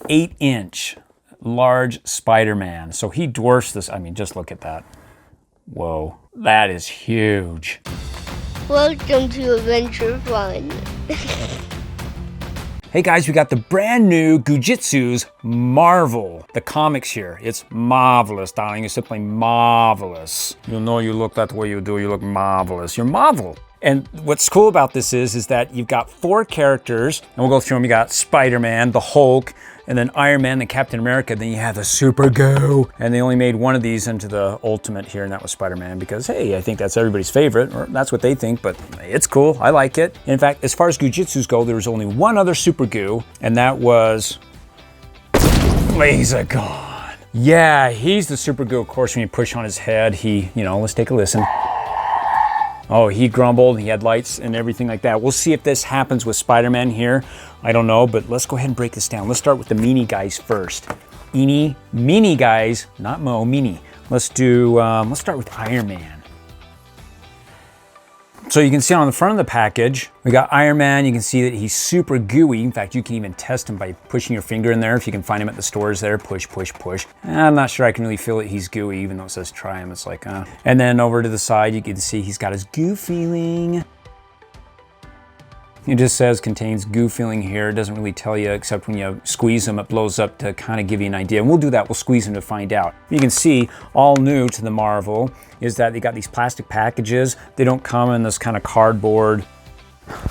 8-inch large Spiderman. So he dwarfs this. I mean, just look at that. Whoa, that is huge. Welcome to AdventureFun. Hey guys, we got the brand new Goo Jit's Marvel. The comics here. It's marvelous, darling. It's simply marvelous. You'll know you look that way you do. You look marvelous. You're Marvel. And what's cool about this is that you've got 4 characters, and we'll go through them. You got Spider-Man, the Hulk, and then Iron Man, and Captain America. Then you have the Super Goo. And they only made one of these into the Ultimate here, and that was Spider-Man because, hey, I think that's everybody's favorite, or that's what they think, but it's cool. I like it. In fact, as far as Goo Jit's go, there was only one other Super Goo, and that was Laser Gone. Yeah, he's the Super Goo. Of course, when you push on his head, he, let's take a listen. Oh, he grumbled, he had lights and everything like that. We'll see if this happens with Spider-Man here. I don't know, but let's go ahead and break this down. Let's start with the meanie guys first. Meanie guys, not Mo, meanie. Let's start with Iron Man. So you can see on the front of the package, we got Iron Man. You can see that he's super gooey. In fact, you can even test him by pushing your finger in there. If you can find him at the stores there, push, push, push. I'm not sure I can really feel that he's gooey, even though it says try him. It's like, And then over to the side, you can see he's got his goo feeling. It just says contains goo feeling here. It doesn't really tell you, except when you squeeze them, it blows up to kind of give you an idea. And we'll do that, we'll squeeze them to find out. You can see, all new to the Marvel is that they got these plastic packages. They don't come in this kind of cardboard.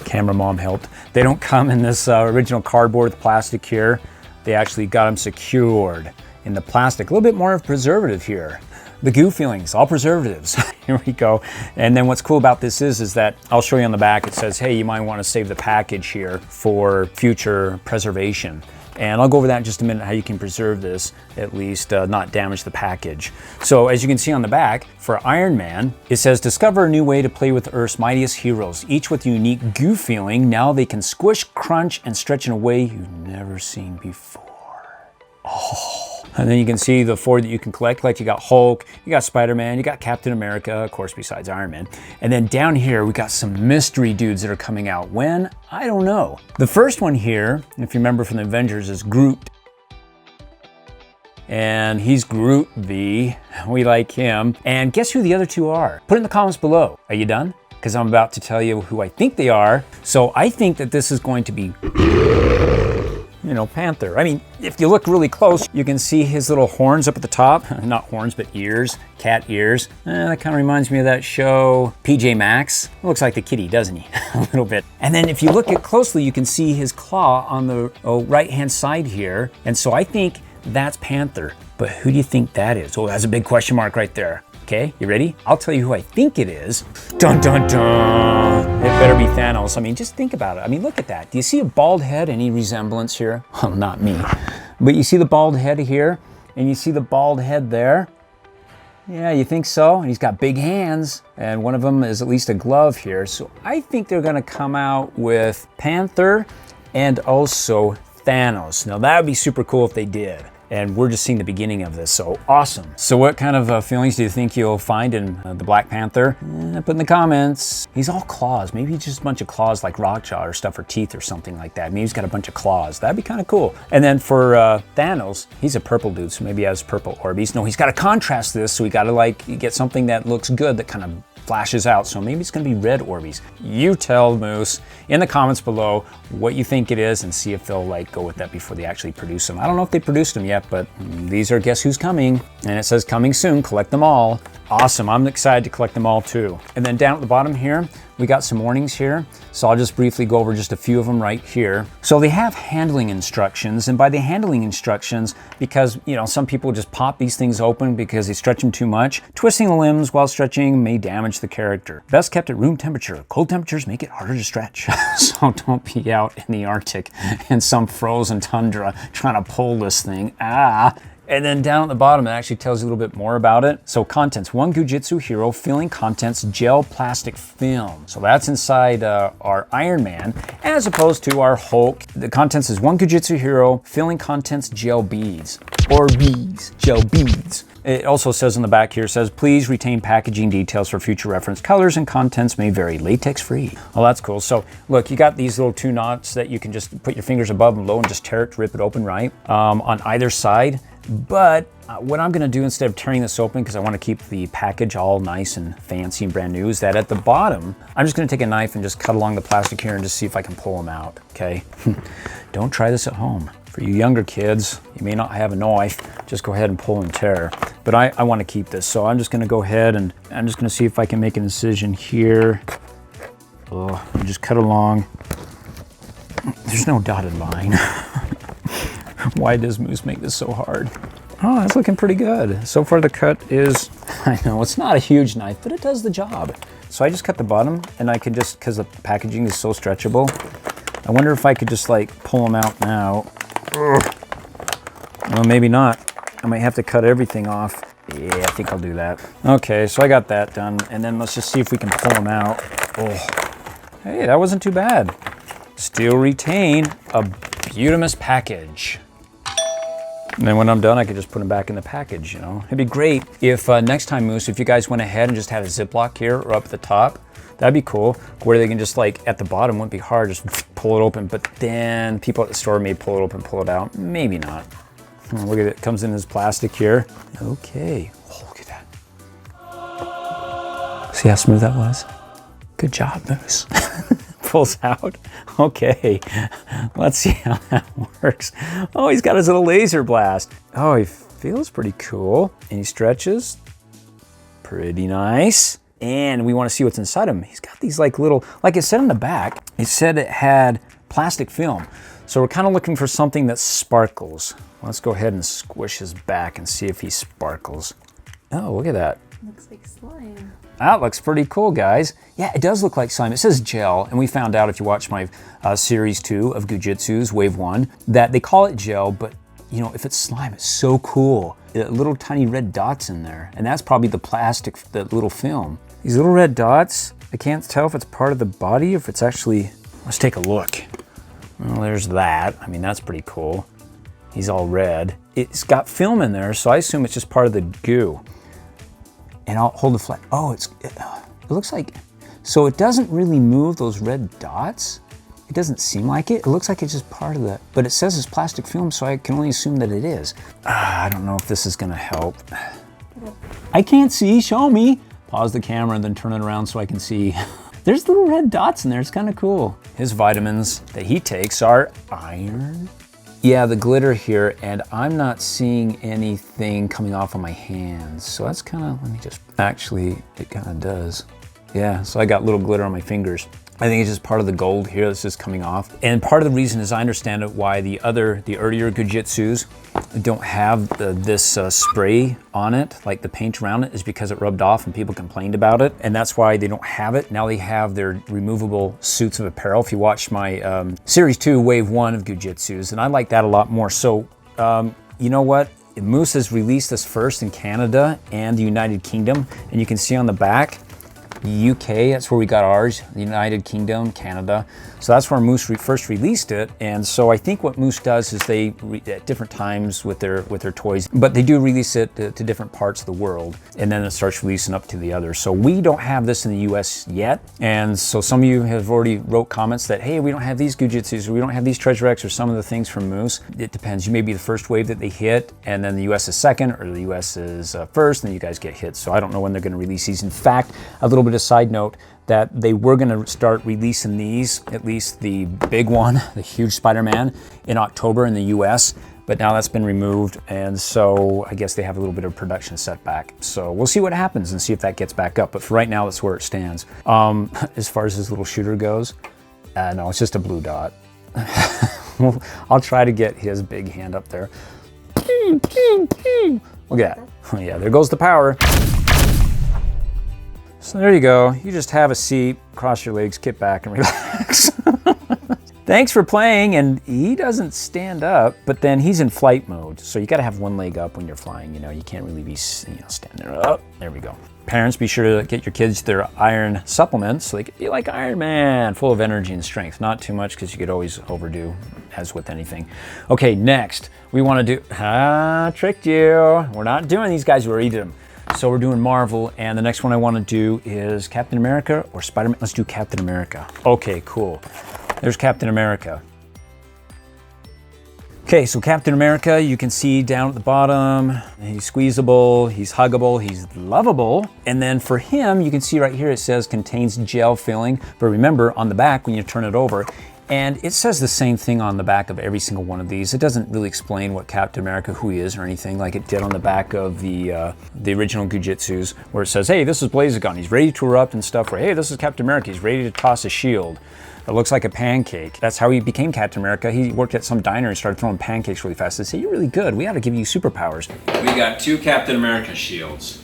Camera mom helped. They don't come in this original cardboard with plastic here. They actually got them secured in the plastic. A little bit more of preservative here. The goo feelings, all preservatives. Here we go. And then what's cool about this is that I'll show you on the back. It says, hey, you might want to save the package here for future preservation. And I'll go over that in just a minute, how you can preserve this, at least not damage the package. So as you can see on the back, for Iron Man, it says, discover a new way to play with Earth's mightiest heroes, each with a unique goo feeling. Now they can squish, crunch, and stretch in a way you've never seen before. Oh. And then you can see the 4 that you can collect. Like you got Hulk, you got Spider-Man, you got Captain America, of course, besides Iron Man. And then down here, we got some mystery dudes that are coming out. When? I don't know. The first one here, if you remember from the Avengers, is Groot. And he's Groot V. We like him. And guess who the other 2 are? Put it in the comments below. Are you done? Because I'm about to tell you who I think they are. So I think that this is going to be Panther. I mean, if you look really close, you can see his little horns up at the top. Not horns, but ears, cat ears. That kind of reminds me of that show, PJ Masks. Looks like the kitty, doesn't he? A little bit. And then if you look at closely, you can see his claw on the right-hand side here. And so I think that's Panther. But who do you think that is? Oh, that's a big question mark right there. Okay, you ready? I'll tell you who I think it is. Dun, dun, dun. It better be Thanos. I mean, just think about it. I mean, look at that. Do you see a bald head? Any resemblance here? Well, not me. But you see the bald head here? And you see the bald head there? Yeah, you think so? And he's got big hands. And one of them is at least a glove here. So I think they're going to come out with Panther and also Thanos. Now, that would be super cool if they did. And we're just seeing the beginning of this, so awesome. So what kind of feelings do you think you'll find in the Black Panther? Put in the comments. He's all claws. Maybe just a bunch of claws like Rockjaw or stuff, or teeth or something like that. Maybe he's got a bunch of claws. That'd be kind of cool. And then for Thanos, he's a purple dude, so maybe he has purple Orbeez. No, he's got to contrast this, so we got to get something that looks good, that kind of flashes out. So maybe it's going to be red Orbeez. You tell Moose in the comments below what you think it is, and see if they'll go with that before they actually produce them. I don't know if they produced them yet, but these are guess who's coming. And it says coming soon, collect them all. Awesome, I'm excited to collect them all too. And then down at the bottom here, we got some warnings here. So I'll just briefly go over just a few of them right here. So they have handling instructions, and by the handling instructions, because some people just pop these things open because they stretch them too much. Twisting the limbs while stretching may damage the character. Best kept at room temperature. Cold temperatures make it harder to stretch. So don't be out in the Arctic in some frozen tundra trying to pull this thing. And then down at the bottom, it actually tells you a little bit more about it. So contents, 1 Goo Jitsu hero filling contents gel plastic film. So that's inside our Iron Man, as opposed to our Hulk. The contents is 1 Goo Jitsu hero filling contents gel beads. Or beads, gel beads. It also says on the back here, says, please retain packaging details for future reference. Colors and contents may vary, latex free. Oh, that's cool. So look, you got these little 2 knots that you can just put your fingers above and below and just tear it to rip it open, right? On either side. But what I'm gonna do instead of tearing this open, because I wanna keep the package all nice and fancy and brand new, is that at the bottom, I'm just gonna take a knife and just cut along the plastic here and just see if I can pull them out, okay? Don't try this at home. For you younger kids, you may not have a knife, just go ahead and pull and tear. But I wanna keep this, so I'm just gonna go ahead and I'm just gonna see if I can make an incision here. Oh, and just cut along. There's no dotted line. Why does Moose make this so hard? Oh, that's looking pretty good. So far the cut is, I know it's not a huge knife, but it does the job. So I just cut the bottom and I can just, because the packaging is so stretchable, I wonder if I could just like pull them out now. Ugh. Well, maybe not. I might have to cut everything off. Yeah, I think I'll do that. Okay, so I got that done. And then let's just see if we can pull them out. Oh, hey, that wasn't too bad. Still retain a beautimous package. And then when I'm done, I can just put them back in the package, you know. It'd be great if next time, Moose, if you guys went ahead and just had a Ziploc here or up at the top, that'd be cool, where they can just like, at the bottom, wouldn't be hard, just pull it open, but then people at the store may pull it open, pull it out. Maybe not. Oh, look at it, it comes in this plastic here. Okay, oh, look at that. See how smooth that was? Good job, Moose. Pulls out. Okay, let's see how that works. Oh, he's got his little laser blast. Oh, he feels pretty cool. And he stretches. Pretty nice. And we want to see what's inside him. He's got these like little, like it said on the back, it said it had plastic film. So we're kind of looking for something that sparkles. Let's go ahead and squish his back and see if he sparkles. Oh, look at that. Looks like slime. That looks pretty cool, guys. Yeah, it does look like slime. It says gel, and we found out if you watch my series 2 of Goo Jitsu's Wave 1, that they call it gel, but you know, if it's slime, it's so cool. Little tiny red dots in there, and that's probably the plastic, the little film. These little red dots, I can't tell if it's part of the body, or if it's actually, let's take a look. Well, there's that. I mean, that's pretty cool. He's all red. It's got film in there, so I assume it's just part of the goo. And I'll hold the flat. Oh, it looks like, so it doesn't really move those red dots. It doesn't seem like it. It looks like it's just part of the, but it says it's plastic film, so I can only assume that it is. I don't know if this is gonna help. I can't see, show me. Pause the camera and then turn it around so I can see. There's little red dots in there, it's kind of cool. His vitamins that he takes are iron. Yeah, the glitter here, and I'm not seeing anything coming off of my hands. So that's kind of, let me just, actually, it kind of does. Yeah, so I got little glitter on my fingers. I think it's just part of the gold here that's just coming off. And part of the reason, as I understand it, why the earlier Goo Jitsus don't have this spray on it, like the paint around it, is because it rubbed off and people complained about it. And that's why they don't have it. Now they have their removable suits of apparel. If you watch my Series 2 Wave 1 of Goo Jitsus, and I like that a lot more. So, you know what? Moose has released this first in Canada and the United Kingdom. And you can see on the back, the UK, that's where we got ours, the United Kingdom, Canada. So that's where Moose first released it. And so I think what Moose does is they, at different times with their toys, but they do release it to different parts of the world. And then it starts releasing up to the others. So we don't have this in the US yet. And so some of you have already wrote comments that, hey, we don't have these Goo Jitsus, or we don't have these Treasure X, or some of the things from Moose. It depends. You may be the first wave that they hit, and then the US is second, or the US is first, and then you guys get hit. So I don't know when they're gonna release these. In fact, a little bit a side note, that they were going to start releasing these, at least the big one, the huge Spider-Man, in October in the US, but now that's been removed, and so I guess they have a little bit of production setback. So we'll see what happens and see if that gets back up, but for right now, that's where it stands. As far as this little shooter goes, no, it's just a blue dot. I'll try to get his big hand up there. Look at that. Yeah, there goes the power. So there you go. You just have a seat, cross your legs, kick back, and relax. Thanks for playing, and he doesn't stand up, but then he's in flight mode. So you gotta have one leg up when you're flying, you can't really be, standing up. There we go. Parents, be sure to get your kids their iron supplements so they can be like Iron Man, full of energy and strength. Not too much because you could always overdo, as with anything. Okay, next, we wanna do, tricked you. We're not doing these guys, we already did them. So we're doing Marvel, and the next one I wanna do is Captain America or Spider-Man. Let's do Captain America. Okay, cool. There's Captain America. Okay, so Captain America, you can see down at the bottom, he's squeezable, he's huggable, he's lovable. And then for him, you can see right here, it says contains gel filling. But remember on the back, when you turn it over, and it says the same thing on the back of every single one of these. It doesn't really explain what Captain America, who he is or anything, like it did on the back of the original Goo Jitsus, where it says, hey, this is Blaziken, he's ready to erupt and stuff, or hey, this is Captain America, he's ready to toss a shield. It looks like a pancake. That's how he became Captain America. He worked at some diner and started throwing pancakes really fast. They say, you're really good. We ought to give you superpowers. We got 2 Captain America shields.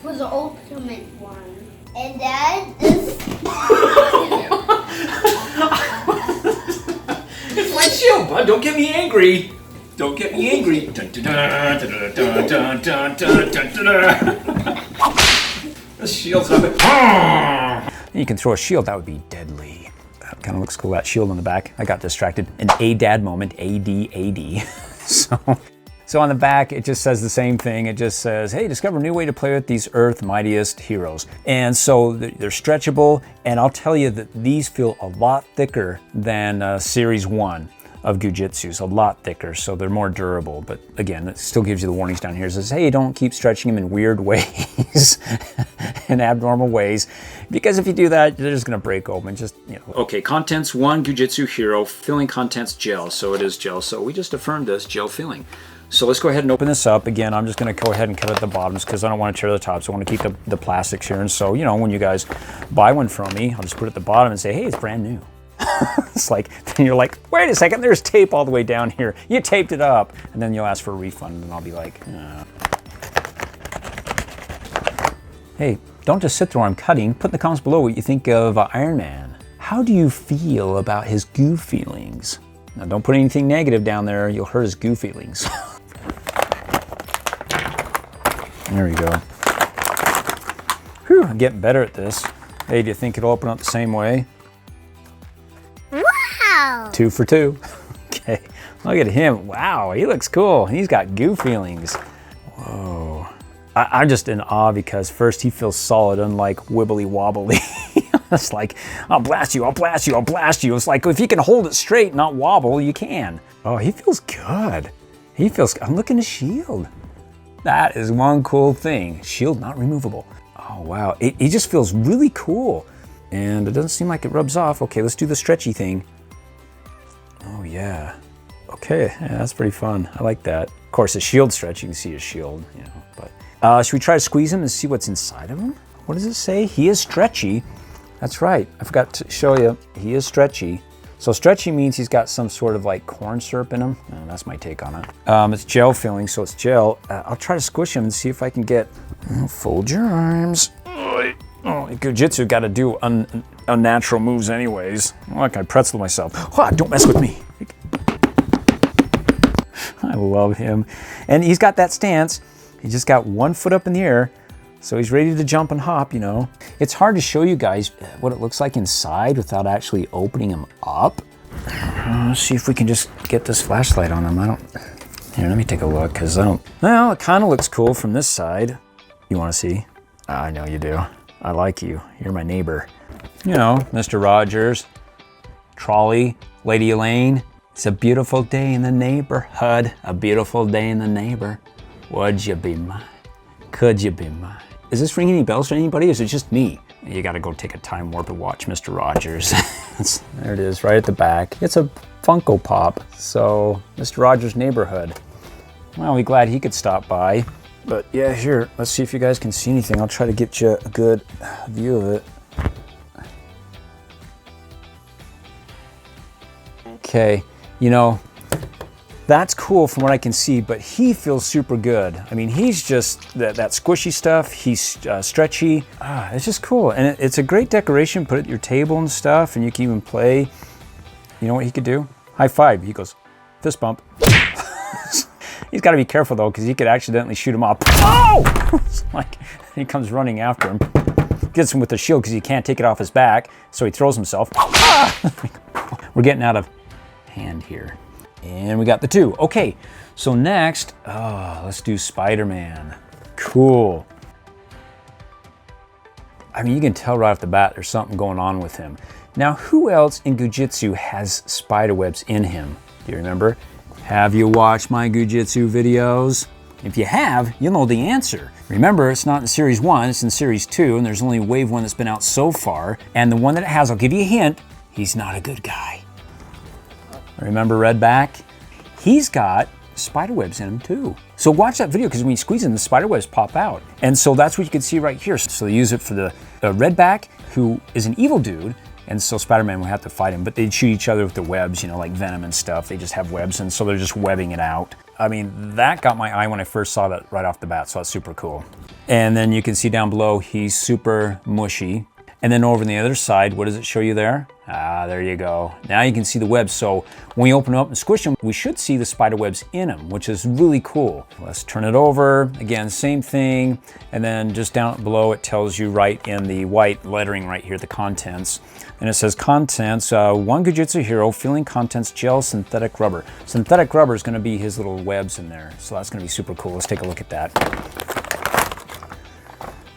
For the ultimate one. And Dad, this... It's my shield, bud. Don't get me angry. Don't get me angry. The shield's up it. You can throw a shield. That would be deadly. That kind of looks cool, that shield on the back. I got distracted. An A-Dad moment, A-D-A-D. So on the back, it just says the same thing. It just says, hey, discover a new way to play with these Earth's mightiest heroes. And so they're stretchable, and I'll tell you that these feel a lot thicker than Series 1 of Goo Jitsus, a lot thicker, so they're more durable. But again, it still gives you the warnings down here. It says, hey, don't keep stretching them in weird ways and abnormal ways, because if you do that, they're just gonna break open, Okay, contents 1, Goo Jitsu Hero, filling contents gel, so it is gel. So we just affirmed this, gel filling. So let's go ahead and open this up. Again, I'm just gonna go ahead and cut at the bottoms because I don't wanna tear the tops. I wanna keep the plastics here. And so, when you guys buy one from me, I'll just put it at the bottom and say, hey, it's brand new. It's like, then you're like, wait a second, there's tape all the way down here. You taped it up. And then you'll ask for a refund and I'll be like, Hey, don't just sit there while I'm cutting. Put in the comments below what you think of Iron Man. How do you feel about his goo feelings? Now don't put anything negative down there, you'll hurt his goo feelings. There we go. Whew, I'm getting better at this. Hey, do you think it'll open up the same way? Wow! 2 for 2. Okay, look at him. Wow, he looks cool. He's got goo feelings. Whoa. I'm just in awe because first he feels solid, unlike wibbly wobbly. It's like, I'll blast you, I'll blast you, I'll blast you. It's like, if you can hold it straight, not wobble, you can. Oh, he feels good. I'm looking at his shield. That is one cool thing. Shield not removable. Oh, wow. He just feels really cool. And it doesn't seem like it rubs off. Okay, let's do the stretchy thing. Oh, yeah. Okay, yeah, that's pretty fun. I like that. Of course, the shield stretch, you can see his shield, but should we try to squeeze him and see what's inside of him? What does it say? He is stretchy. That's right. I forgot to show you. He is stretchy. So stretchy means he's got some sort of like corn syrup in him. That's my take on it. It's gel filling, so it's gel. I'll try to squish him and see if I can get... fold your arms. Oh, Goo Jitsu got to do unnatural moves anyways. Like I pretzel myself. Oh, don't mess with me. I love him. And he's got that stance. He just got 1 foot up in the air. So he's ready to jump and hop, It's hard to show you guys what it looks like inside without actually opening him up. Let's see if we can just get this flashlight on him. Here, let me take a look, because well, it kind of looks cool from this side. You want to see? I know you do. I like you. You're my neighbor. Mr. Rogers, Trolley, Lady Elaine. It's a beautiful day in the neighborhood. A beautiful day in the neighbor. Would you be mine? Could you be mine? Is this ringing any bells to anybody, or is it just me? You gotta go take a time warp and watch Mr. Rogers. There it is, right at the back. It's a Funko Pop, so Mr. Rogers' neighborhood. Well, we're glad he could stop by. But yeah, here, let's see if you guys can see anything. I'll try to get you a good view of it. Okay, that's cool from what I can see, but he feels super good. I mean, he's just that squishy stuff. He's stretchy. It's just cool. And it's a great decoration. Put it at your table and stuff, and you can even play. You know what he could do? High five. He goes, fist bump. He's got to be careful though, because he could accidentally shoot him up. Oh! It's like he comes running after him, gets him with the shield because he can't take it off his back, so he throws himself. Ah! We're getting out of hand here. And we got the 2. Okay, so next, let's do Spider-Man. Cool. I mean, you can tell right off the bat there's something going on with him. Now, who else in Goo Jitsu has spider webs in him? Do you remember? Have you watched my Goo Jitsu videos? If you have, you'll know the answer. Remember, it's not in Series 1, it's in Series 2, and there's only Wave 1 that's been out so far. And the one that it has, I'll give you a hint, he's not a good guy. Remember Redback? He's got spider webs in him too. So watch that video, because when you squeeze in, the spider webs pop out. And so that's what you can see right here. So they use it for the Redback, who is an evil dude, and so Spider-Man will have to fight him, but they'd shoot each other with the webs, you know, like Venom and stuff. They just have webs, and so they're just webbing it out. I mean, that got my eye when I first saw that right off the bat, so that's super cool. And then you can see down below, he's super mushy. And then over on the other side, what does it show you there? Ah, there you go. Now you can see the webs. So when we open up and squish them, we should see the spider webs in them, which is really cool. Let's turn it over. Again, same thing. And then just down below, it tells you right in the white lettering right here, the contents. And it says contents, one Goo Jitsu hero, feeling contents, gel, synthetic rubber. Synthetic rubber is gonna be his little webs in there. So that's gonna be super cool. Let's take a look at that.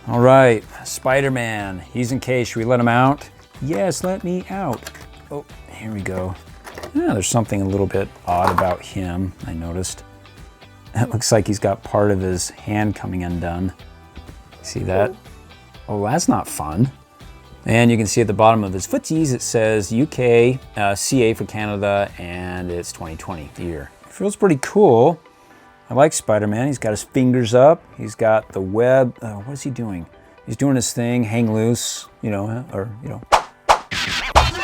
All right, Spider-Man, he's encased. Should we let him out? Yes, let me out. Oh, here we go. Yeah, there's something a little bit odd about him, I noticed. It looks like he's got part of his hand coming undone. See that? Oh, that's not fun. And you can see at the bottom of his footsies, it says UK, CA for Canada, and it's 2020, the year. Feels pretty cool. I like Spider-Man. He's got his fingers up. He's got the web. What is he doing? He's doing his thing, hang loose, you know, or, you know.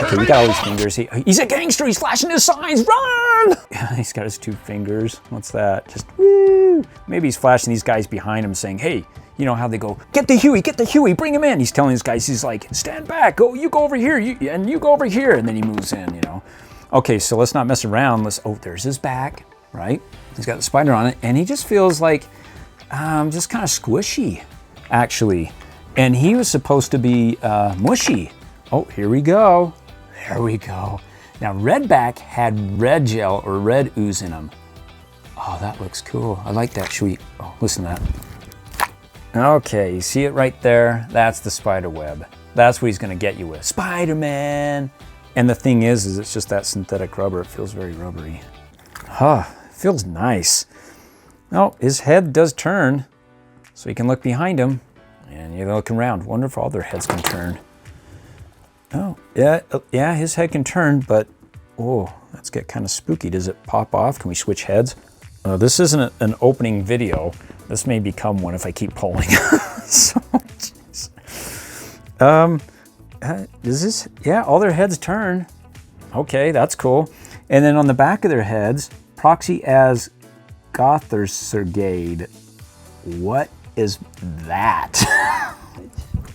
Okay, we got all these fingers. He's a gangster. He's flashing his signs. Run! He's got his 2 fingers. What's that? Just woo! Maybe he's flashing these guys behind him saying, hey, you know how they go, get the Huey, bring him in. He's telling these guys, he's like, stand back, you go over here, and you go over here. And then he moves in, you know. Okay, so let's not mess around. Oh, there's his back, right? He's got the spider on it, and he just feels like just kind of squishy, actually. And he was supposed to be mushy. Oh, here we go. There we go. Now, Redback had red gel or red ooze in him. Oh, that looks cool. I like that. Should we? Oh, listen to that. Okay, you see it right there? That's the spider web. That's what he's gonna get you with. Spider-Man! And the thing is it's just that synthetic rubber. It feels very rubbery. Huh, feels nice. Oh, his head does turn, so you can look behind him, and you're looking around. Wonder if all their heads can turn. Oh, yeah, his head can turn, but, oh, let's get kind of spooky. Does it pop off? Can we switch heads? This isn't an opening video. This may become one if I keep pulling. So, is this, yeah, all their heads turn. Okay, that's cool. And then on the back of their heads, proxy as Gothersergade. What is that?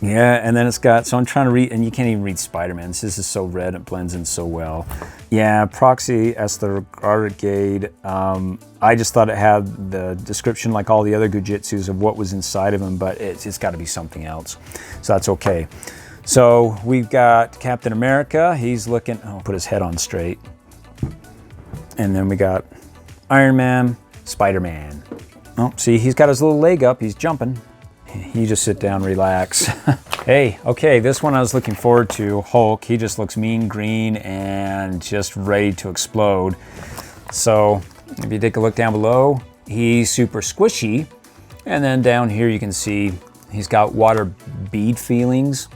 Yeah, and then it's got, so I'm trying to read, and you can't even read Spider-Man. This is so red, it blends in so well. Yeah, proxy Gothersergade. I just thought it had the description like all the other Goo Jitsus of what was inside of him, but it's got to be something else. So that's okay. So we've got Captain America. He's looking, oh, put his head on straight. And then we got Iron Man, Spider-Man. Oh, see, he's got his little leg up. He's jumping. You just sit down, relax. Hey, okay, this one I was looking forward to, Hulk. He just looks mean green and just ready to explode. So if you take a look down below, he's super squishy. And then down here you can see he's got water bead feelings.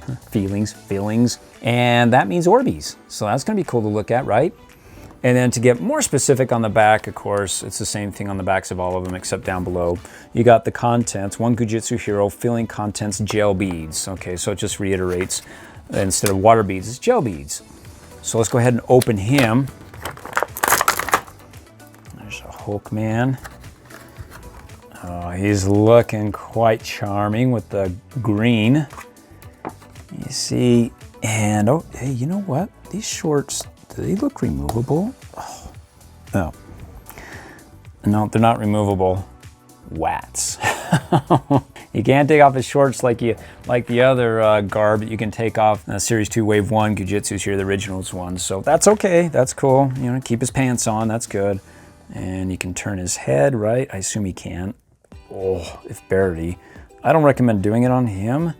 And that means Orbeez. So that's gonna be cool to look at, right? And then to get more specific on the back, of course, it's the same thing on the backs of all of them except down below. You got the contents, one Goo Jitsu hero, filling contents, gel beads. Okay, so it just reiterates, instead of water beads, it's gel beads. So let's go ahead and open him. There's a Hulk man. Oh, he's looking quite charming with the green. You see, and oh, hey, you know what? These shorts, Do they look removable? Oh, no. No, they're not removable. Wats. You can't take off his shorts like the other garb that you can take off Series 2 Wave 1 Goo Jitsus here, the originals ones. So that's okay, that's cool. You know, keep his pants on, that's good. And you can turn his head, right? I assume he can. Oh, if barely. I don't recommend doing it on him.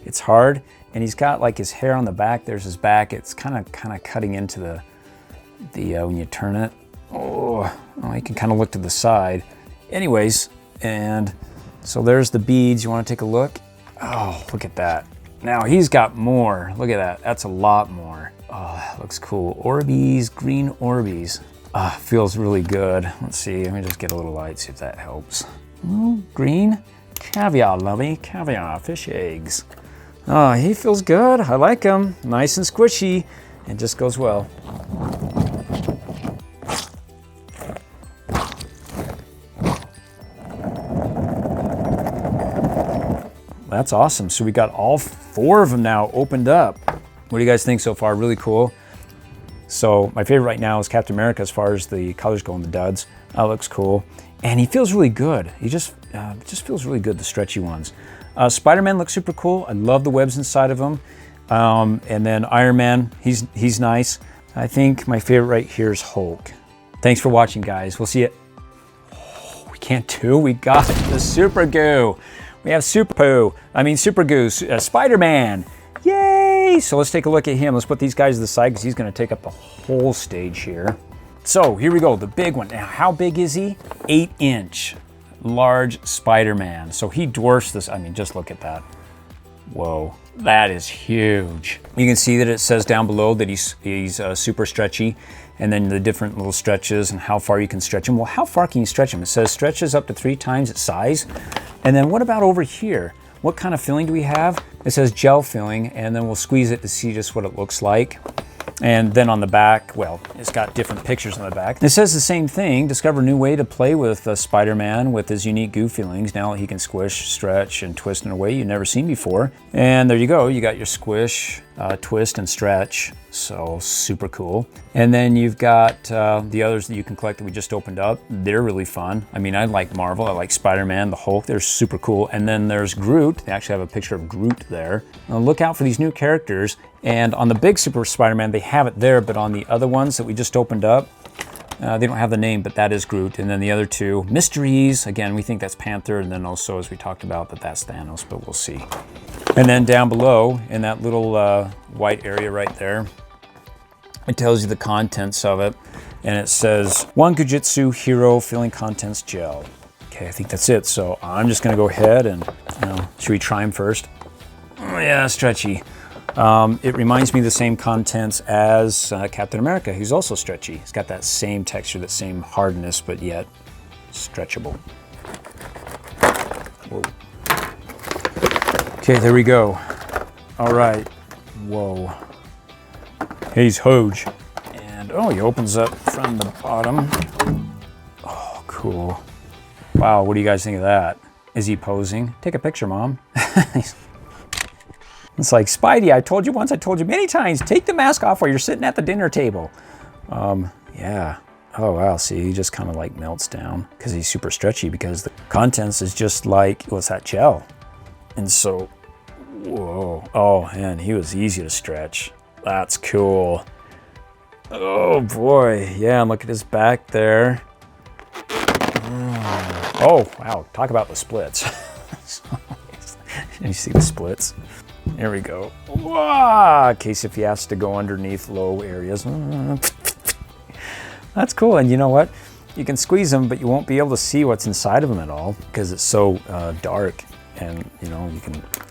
It's hard. And he's got like his hair on the back. There's his back. It's kind of cutting into the when you turn it. Oh, you can kind of look to the side. Anyways, and so there's the beads. You want to take a look? Oh, look at that. Now he's got more. Look at that. That's a lot more. Oh, that looks cool. Orbeez, green Orbeez. Feels really good. Let's see. Let me just get a little light, see if that helps. Ooh, green caviar, lovey. Caviar, fish eggs. Oh, he feels good. I like him. Nice and squishy. It just goes well. That's awesome. So we got all 4 of them now opened up. What do you guys think so far? Really cool. So my favorite right now is Captain America as far as the colors go in the duds. That looks cool. And he feels really good. He just feels really good, the stretchy ones. Spiderman looks super cool. I love the webs inside of him. And then Iron Man, he's nice. I think my favorite right here is Hulk. Thanks for watching, guys. We'll see you. Oh, we can't do. We got the Super Goo. We have Super Goo, Spider-Man. Yay! So let's take a look at him. Let's put these guys to the side because he's going to take up the whole stage here. So here we go, the big one. Now, how big is he? 8-inch, large Spider-Man. So he dwarfs this. I mean, just look at that. Whoa, that is huge. You can see that it says down below that he's super stretchy, and then the different little stretches and how far you can stretch him. Well, how far can you stretch him? It says stretches up to 3 times its size. And then what about over here? What kind of filling do we have? It says gel filling, and then we'll squeeze it to see just what it looks like. And then on the back, well, it's got different pictures on the back. It says the same thing, discover a new way to play with Spider-Man with his unique goo feelings. Now he can squish, stretch, and twist in a way you've never seen before. And there you go, you got your squish, twist, and stretch. So super cool. And then you've got the others that you can collect that we just opened up. They're really fun. I mean, I like Marvel, I like Spider-Man, the Hulk, they're super cool. And then there's Groot. They actually have a picture of Groot there. Now look out for these new characters. And on the big Super Spider-Man, they have it there, but on the other ones that we just opened up, they don't have the name, but that is Groot. And then the other 2, mysteries. Again, we think that's Panther, and then also, as we talked about, that's Thanos, but we'll see. And then down below, in that little white area right there, it tells you the contents of it. And it says, 1 Goo Jitsu Hero Filling Contents Gel. Okay, I think that's it. So I'm just gonna go ahead and, should we try him first? Oh yeah, stretchy. It reminds me of the same contents as Captain America, who's also stretchy. It's got that same texture, that same hardness, but yet stretchable. Whoa. Okay, there we go. All right. Whoa. He's huge. And oh, he opens up from the bottom. Oh, cool. Wow, what do you guys think of that? Is he posing? Take a picture, Mom. It's like, Spidey, I told you once, I told you many times, take the mask off while you're sitting at the dinner table. Yeah. Oh, wow, see, he just kind of like melts down because he's super stretchy because the contents is just like, what's that, gel? And so, whoa. Oh, man, he was easy to stretch. That's cool. Oh, boy. Yeah, and look at his back there. Oh, wow, talk about the splits. You see the splits? There we go. Whoa, in case if he has to go underneath low areas. That's cool. And you know what? You can squeeze them, but you won't be able to see what's inside of them at all because it's so dark. And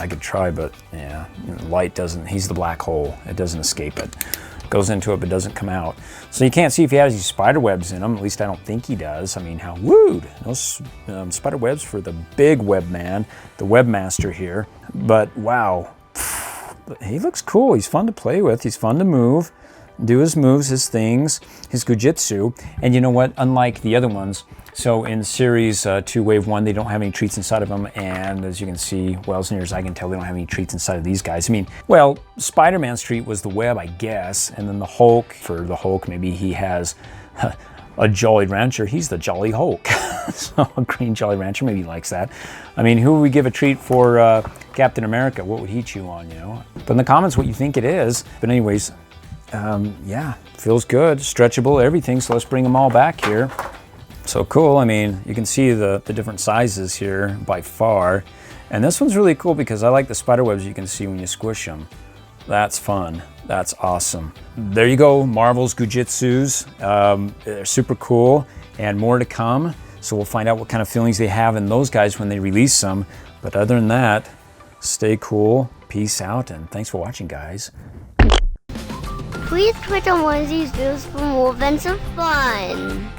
I could try, but yeah, light doesn't, he's the black hole. It doesn't escape it. Goes into it, but doesn't come out. So you can't see if he has these spider webs in him. At least I don't think he does. I mean, how wooed. Those spider webs for the big web man, the webmaster here. But wow, he looks cool. He's fun to play with. He's fun to move, do his moves, his things, his Goo Jitsu. And you know what? Unlike the other ones, So in series 2, wave 1, they don't have any treats inside of them. And as you can see, well, as near as I can tell, they don't have any treats inside of these guys. I mean, well, Spider-Man's treat was the web, I guess. And then the Hulk, for the Hulk, maybe he has a Jolly Rancher. He's the Jolly Hulk. So a green Jolly Rancher, maybe he likes that. I mean, who would we give a treat for Captain America? What would he chew on, you know? Put in the comments what you think it is. But anyways, yeah, feels good, stretchable, everything. So let's bring them all back here. So cool. I mean, you can see the different sizes here by far. And this one's really cool because I like the spider webs you can see when you squish them. That's fun. That's awesome. There you go, Marvel's Goo Jitsus. They're super cool and more to come. So we'll find out what kind of feelings they have in those guys when they release them. But other than that, stay cool, peace out, and thanks for watching, guys. Please click on one of these videos for more adventure fun.